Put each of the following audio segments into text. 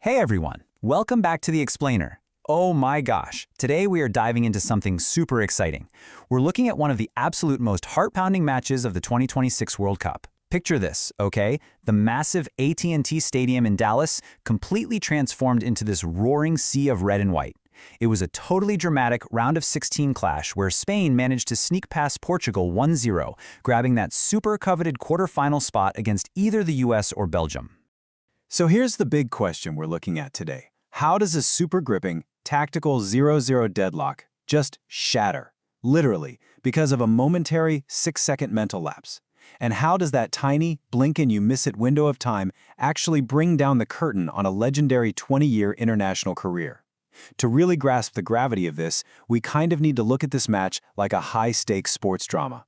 Hey everyone, welcome back to The Explainer. Oh my gosh, today we are diving into something super exciting. We're looking at one of the absolute most heart-pounding matches of the 2026 World Cup. Picture this, okay? The massive AT&T Stadium in Dallas completely transformed into this roaring sea of red and white. It was a totally dramatic round of 16 clash where Spain managed to sneak past Portugal 1-0, grabbing that super coveted quarterfinal spot against either the US or Belgium. So here's the big question we're looking at today. How does a super gripping, tactical 0-0 deadlock just shatter, literally, because of a momentary 6-second mental lapse? And how does that tiny, blink-and-you-miss-it window of time actually bring down the curtain on a legendary 20-year international career? To really grasp the gravity of this, we kind of need to look at this match like a high-stakes sports drama.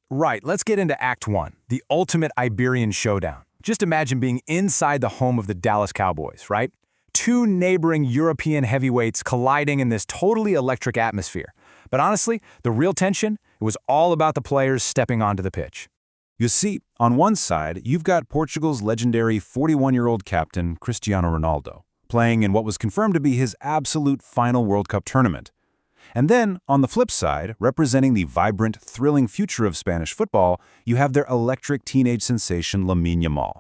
Right, let's get into Act 1, the ultimate Iberian showdown. Just imagine being inside the home of the Dallas Cowboys, right? Two neighboring European heavyweights colliding in this totally electric atmosphere. But honestly, the real tension, it was all about the players stepping onto the pitch. You see, on one side, you've got Portugal's legendary 41-year-old captain, Cristiano Ronaldo, playing in what was confirmed to be his absolute final World Cup tournament. And then, on the flip side, representing the vibrant, thrilling future of Spanish football, you have their electric teenage sensation Lamine Yamal.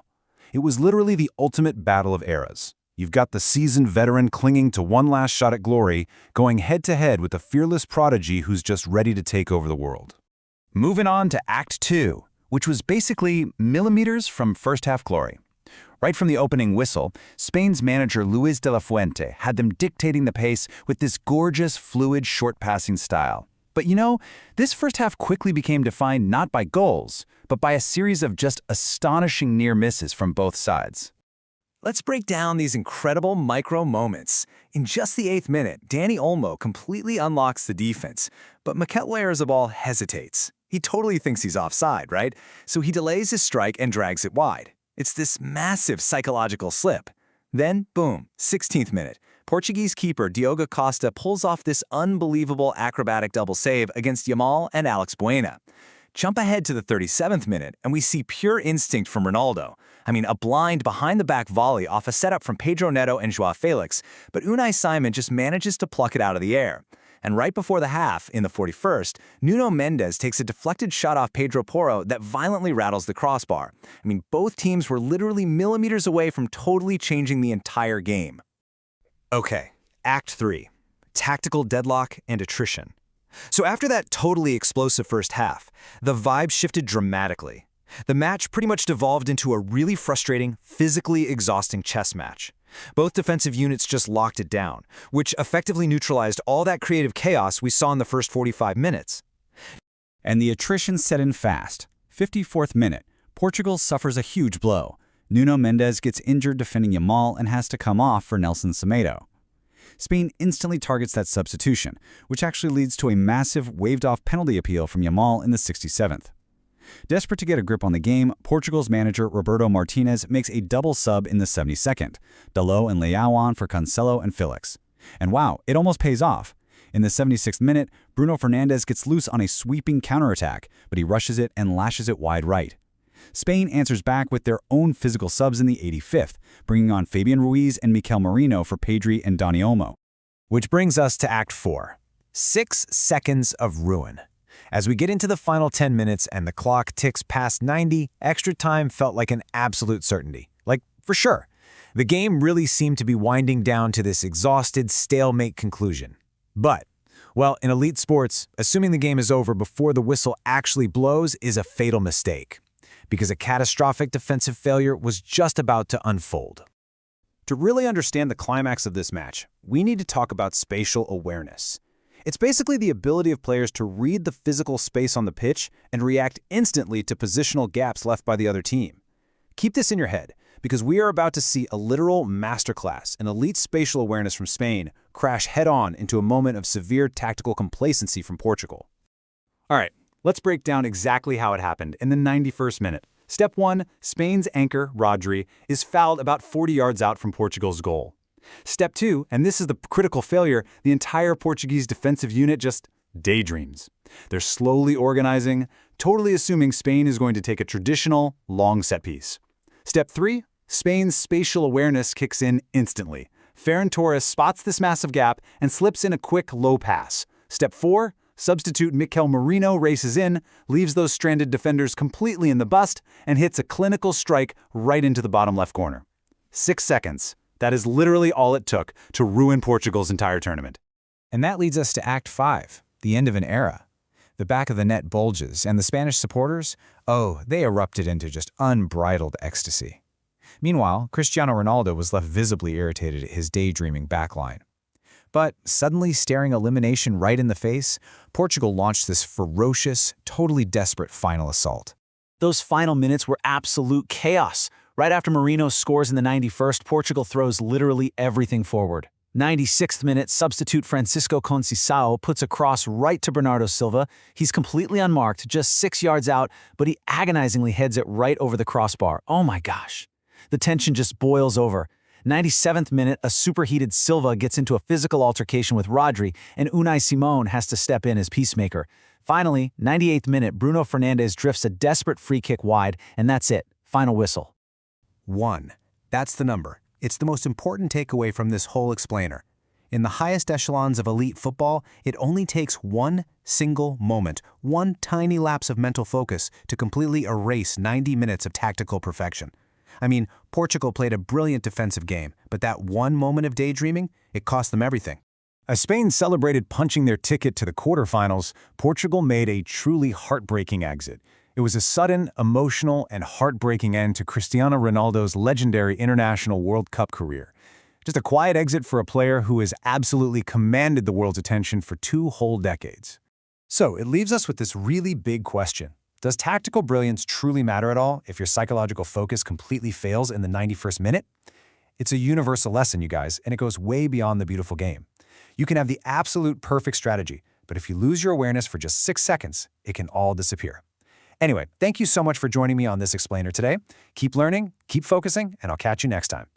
It was literally the ultimate battle of eras. You've got the seasoned veteran clinging to one last shot at glory, going head-to-head with the fearless prodigy who's just ready to take over the world. Moving on to Act 2, which was basically millimeters from first-half glory. Right from the opening whistle, Spain's manager Luis de la Fuente had them dictating the pace with this gorgeous, fluid, short-passing style. But you know, this first half quickly became defined not by goals, but by a series of just astonishing near misses from both sides. Let's break down these incredible micro moments. In just the 8th minute, Dani Olmo completely unlocks the defense, but Mikel Merino hesitates. He totally thinks he's offside, right? So he delays his strike and drags it wide. It's this massive psychological slip. Then, boom, 16th minute. Portuguese keeper Diogo Costa pulls off this unbelievable acrobatic double save against Yamal and Alex Buena. Jump ahead to the 37th minute, and we see pure instinct from Ronaldo. I mean, a blind behind-the-back volley off a setup from Pedro Neto and Joao Felix, but Unai Simon just manages to pluck it out of the air. And right before the half, in the 41st, Nuno Mendes takes a deflected shot off Pedro Porro that violently rattles the crossbar. I mean, both teams were literally millimeters away from totally changing the entire game. Okay, Act 3, tactical deadlock and attrition. So after that totally explosive first half, the vibe shifted dramatically. The match pretty much devolved into a really frustrating, physically exhausting chess match. Both defensive units just locked it down, which effectively neutralized all that creative chaos we saw in the first 45 minutes. And the attrition set in fast. 54th minute, Portugal suffers a huge blow. Nuno Mendes gets injured defending Yamal and has to come off for Nelson Semedo. Spain instantly targets that substitution, which actually leads to a massive waved-off penalty appeal from Yamal in the 67th. Desperate to get a grip on the game, Portugal's manager Roberto Martinez makes a double sub in the 72nd, Dalot and Leao on for Cancelo and Felix. And wow, it almost pays off. In the 76th minute, Bruno Fernandes gets loose on a sweeping counterattack, but he rushes it and lashes it wide right. Spain answers back with their own physical subs in the 85th, bringing on Fabian Ruiz and Mikel Merino for Pedri and Dani Olmo. Which brings us to Act 4, 6 seconds of ruin. As we get into the final 10 minutes and the clock ticks past 90, extra time felt like an absolute certainty. Like, for sure. The game really seemed to be winding down to this exhausted, stalemate conclusion. But, well, in elite sports, assuming the game is over before the whistle actually blows is a fatal mistake, because a catastrophic defensive failure was just about to unfold. To really understand the climax of this match, we need to talk about spatial awareness. It's basically the ability of players to read the physical space on the pitch and react instantly to positional gaps left by the other team. Keep this in your head, because we are about to see a literal masterclass in elite spatial awareness from Spain crash head-on into a moment of severe tactical complacency from Portugal. All right, let's break down exactly how it happened in the 91st minute. Step 1, Spain's anchor, Rodri, is fouled about 40 yards out from Portugal's goal. Step 2, and this is the critical failure, the entire Portuguese defensive unit just daydreams. They're slowly organizing, totally assuming Spain is going to take a traditional, long set piece. Step 3, Spain's spatial awareness kicks in instantly. Ferran Torres spots this massive gap and slips in a quick, low pass. Step 4, substitute Mikel Merino races in, leaves those stranded defenders completely in the bust, and hits a clinical strike right into the bottom left corner. 6 seconds. That is literally all it took to ruin Portugal's entire tournament. And that leads us to Act 5, the end of an era. The back of the net bulges, and the Spanish supporters, they erupted into just unbridled ecstasy. Meanwhile, Cristiano Ronaldo was left visibly irritated at his daydreaming backline. But suddenly staring elimination right in the face, Portugal launched this ferocious, totally desperate final assault. Those final minutes were absolute chaos. Right after Merino scores in the 91st, Portugal throws literally everything forward. 96th minute, substitute Francisco Conceição puts a cross right to Bernardo Silva. He's completely unmarked, just 6 yards out, but he agonizingly heads it right over the crossbar. Oh my gosh. The tension just boils over. 97th minute, a superheated Silva gets into a physical altercation with Rodri, and Unai Simon has to step in as peacemaker. Finally, 98th minute, Bruno Fernandes drifts a desperate free kick wide, and that's it. Final whistle. 1. That's the number. It's the most important takeaway from this whole explainer. In the highest echelons of elite football, it only takes one single moment, one tiny lapse of mental focus to completely erase 90 minutes of tactical perfection. I mean, Portugal played a brilliant defensive game, but that one moment of daydreaming, it cost them everything. As Spain celebrated punching their ticket to the quarterfinals, Portugal made a truly heartbreaking exit. It was a sudden, emotional, and heartbreaking end to Cristiano Ronaldo's legendary international World Cup career. Just a quiet exit for a player who has absolutely commanded the world's attention for 2 whole decades. So it leaves us with this really big question. Does tactical brilliance truly matter at all if your psychological focus completely fails in the 91st minute? It's a universal lesson, you guys, and it goes way beyond the beautiful game. You can have the absolute perfect strategy, but if you lose your awareness for just 6 seconds, it can all disappear. Anyway, thank you so much for joining me on this explainer today. Keep learning, keep focusing, and I'll catch you next time.